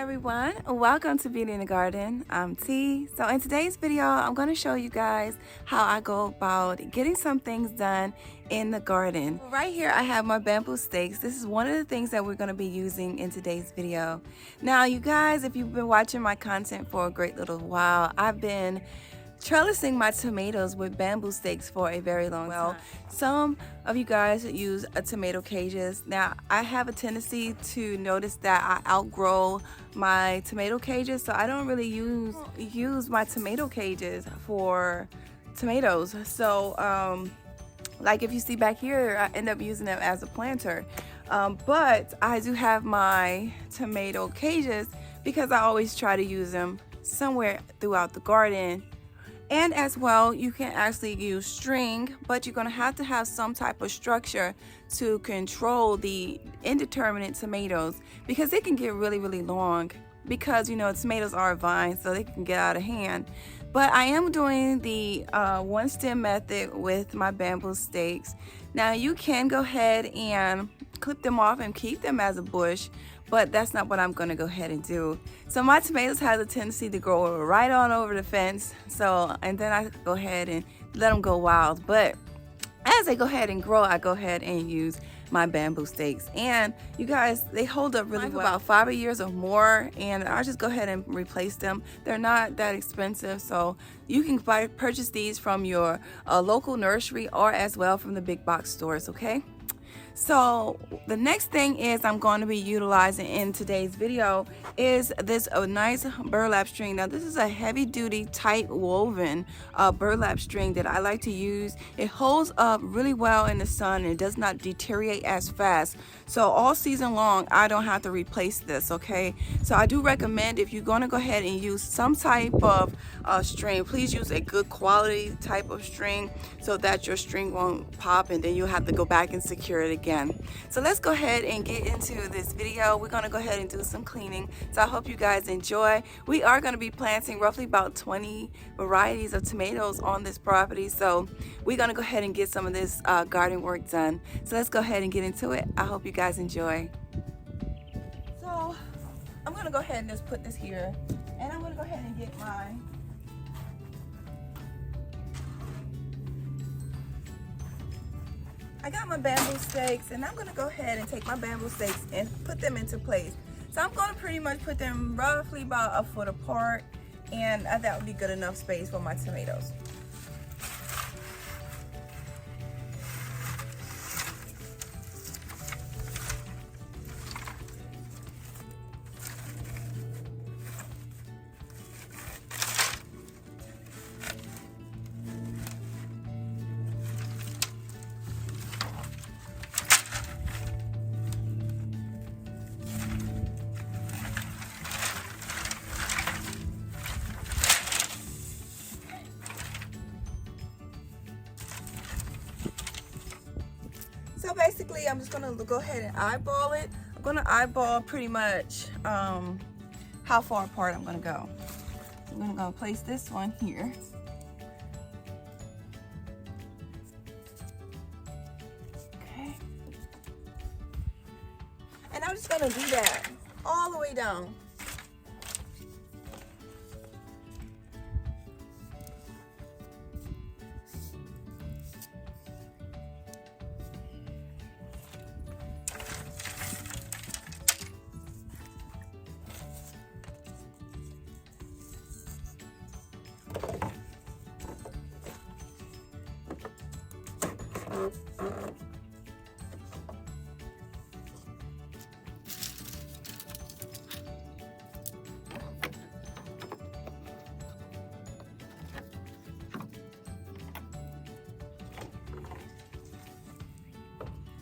everyone, welcome to Beauty in the Garden. I'm T. So in today's video, I'm going to show you guys how I go about getting some things done in the garden. Right here I have my bamboo stakes. This is one of the things that we're going to be using in today's video. Now you guys, if you've been watching my content for a great little while, I've been trellising my tomatoes with bamboo stakes for a very long time. Some of you guys use tomato cages. Now I have a tendency to notice that I outgrow my tomato cages, so I don't really use my tomato cages for tomatoes. So like if you see back here, I end up using them as a planter, but I do have my tomato cages because I always try to use them somewhere throughout the garden. And as well, you can actually use string, but you're going to have some type of structure to control the indeterminate tomatoes because they can get really long, because you know tomatoes are vines, so they can get out of hand. But I am doing the one stem method with my bamboo stakes. Now you can go ahead and clip them off and keep them as a bush, but that's not what I'm going to go ahead and do. So my tomatoes have a tendency to grow right on over the fence, and then I go ahead and let them go wild. But as they go ahead and grow, I go ahead and use my bamboo stakes, and you guys, they hold up really well, about 5 years or more, and I just go ahead and replace them. They're not that expensive, so you can purchase these from your local nursery or as well from the big box stores. Okay, so the next thing is I'm going to be utilizing in today's video is this nice burlap string. Now this is a heavy duty tight woven burlap string that I like to use. It holds up really well in the sun and it does not deteriorate as fast, so all season long I don't have to replace this. Okay, so I do recommend, if you're going to go ahead and use some type of string, please use a good quality type of string so that your string won't pop and then you'll have to go back and secure it again. So let's go ahead and get into this video. We're going to go ahead and do some cleaning, so I hope you guys enjoy. We are going to be planting roughly about 20 varieties of tomatoes on this property, so we're going to go ahead and get some of this garden work done. So let's go ahead and get into it. I hope you guys enjoy. So I'm going to go ahead and just put this here, and I'm going to go ahead and get I got my bamboo stakes, and I'm going to go ahead and take my bamboo stakes and put them into place. So I'm going to pretty much put them roughly about a foot apart, and that would be good enough space for my tomatoes. So basically, I'm just going to go ahead and eyeball it. I'm going to eyeball pretty much how far apart I'm going to go. I'm going to go place this one here. Okay. And I'm just going to do that all the way down.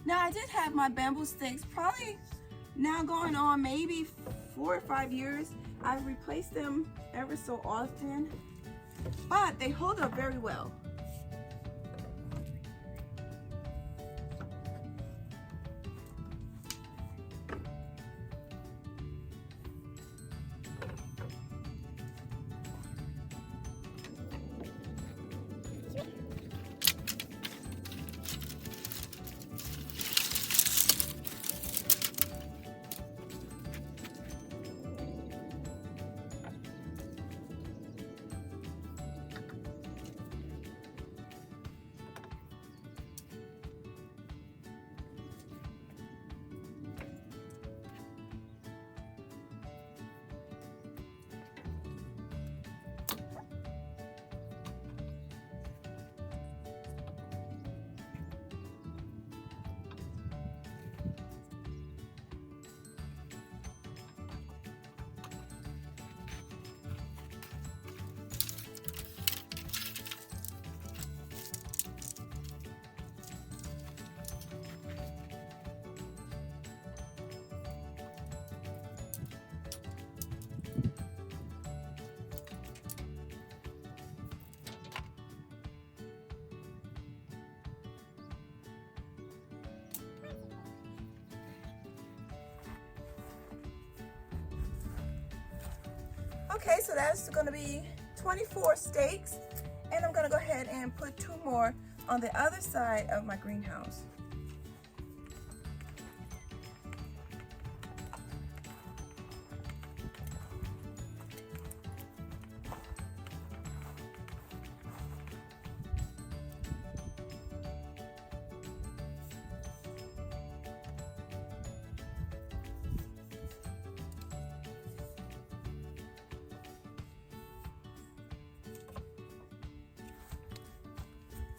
Now I did have my bamboo sticks probably now going on maybe 4 or 5 years. I've replaced them ever so often, but they hold up very well. Okay, so that's going to be 24 steaks, and I'm going to go ahead and put 2 more on the other side of my greenhouse.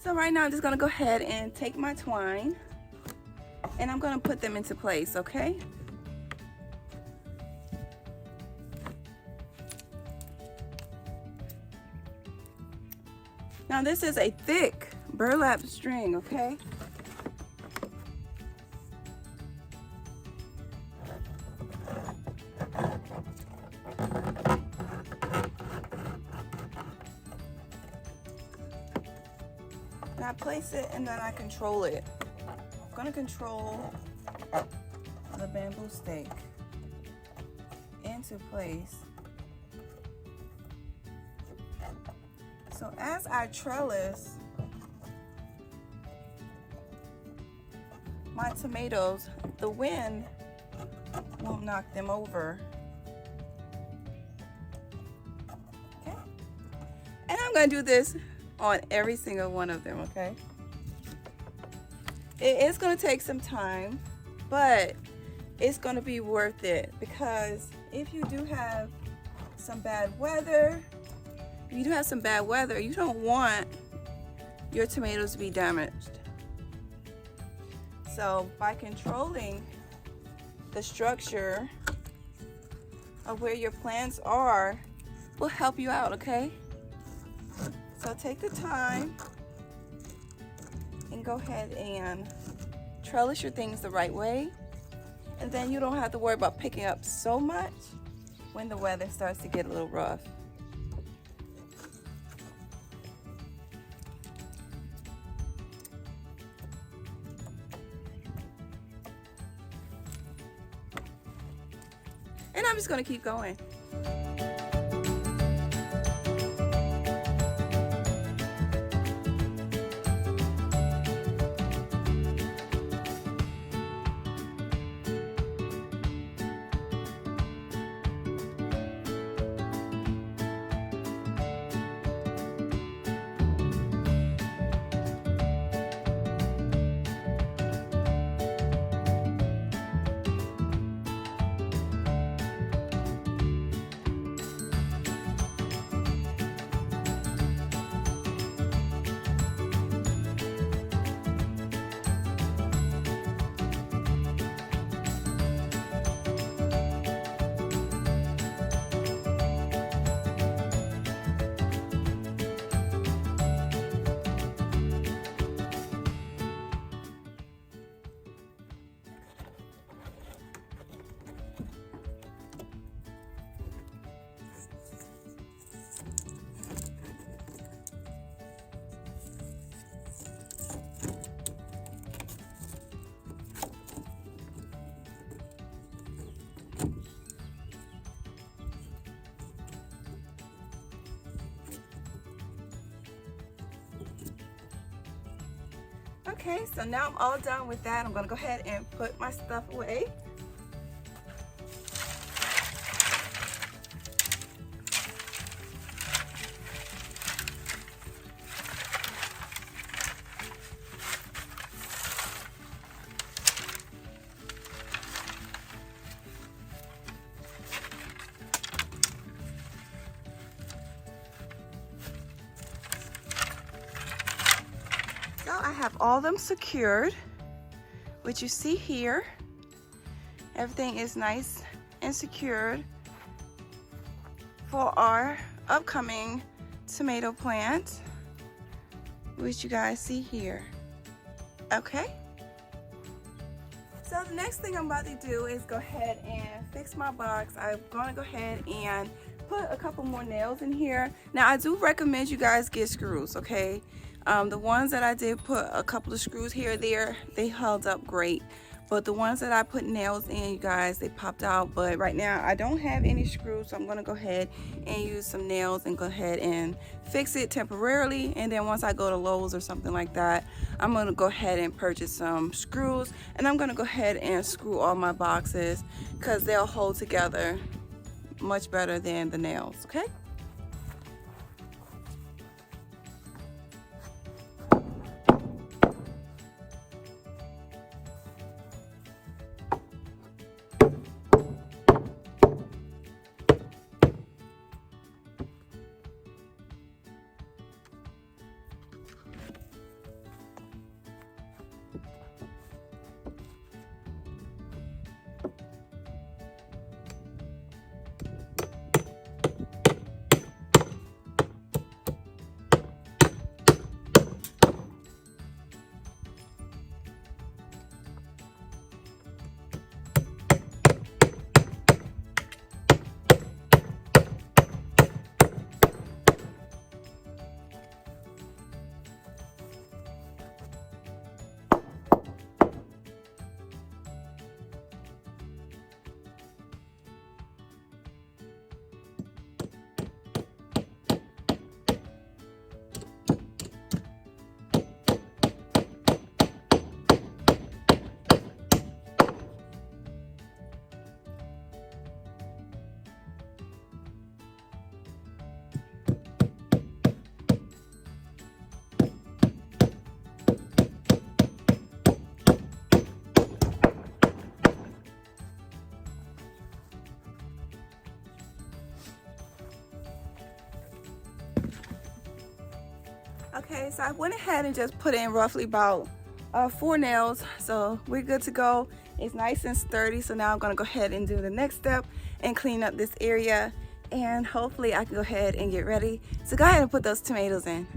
So right now I'm just gonna go ahead and take my twine and I'm gonna put them into place, okay? Now this is a thick burlap string, okay? And I place it and then I control it. I'm gonna control the bamboo stake into place. So as I trellis my tomatoes, the wind won't knock them over. Okay? And I'm gonna do this on every single one of them, okay? It is gonna take some time, but it's gonna be worth it, because if you do have some bad weather, you don't want your tomatoes to be damaged. So by controlling the structure of where your plants are will help you out, okay? So take the time and go ahead and trellis your things the right way, and then you don't have to worry about picking up so much when the weather starts to get a little rough. And I'm just going to keep going. Okay, so now I'm all done with that. I'm gonna go ahead and put my stuff away. So I have all of them secured, which you see here. Everything is nice and secured for our upcoming tomato plant, which you guys see here. Okay. So the next thing I'm about to do is go ahead and fix my box. I'm gonna go ahead and put a couple more nails in here. Now I do recommend you guys get screws, okay? The ones that I did put a couple of screws here or there, they held up great. but the ones that I put nails in, you guys, they popped out. But right now I don't have any screws, so I'm gonna go ahead and use some nails and go ahead and fix it temporarily. And then once I go to Lowe's or something like that, I'm gonna go ahead and purchase some screws, and I'm gonna go ahead and screw all my boxes because they'll hold together much better than the nails. Okay. Okay, so I went ahead and just put in roughly about 4 nails, so we're good to go. It's nice and sturdy. So now I'm gonna go ahead and do the next step and clean up this area, and hopefully I can go ahead and get ready. So go ahead and put those tomatoes in.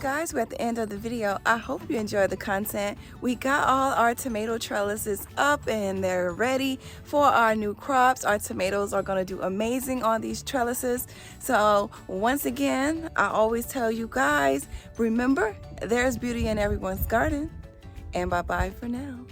Guys, we're at the end of the video. I hope you enjoyed the content. We got all our tomato trellises up and they're ready for our new crops. Our tomatoes are going to do amazing on these trellises. So once again, I always tell you guys, remember, there's beauty in everyone's garden. And bye-bye for now.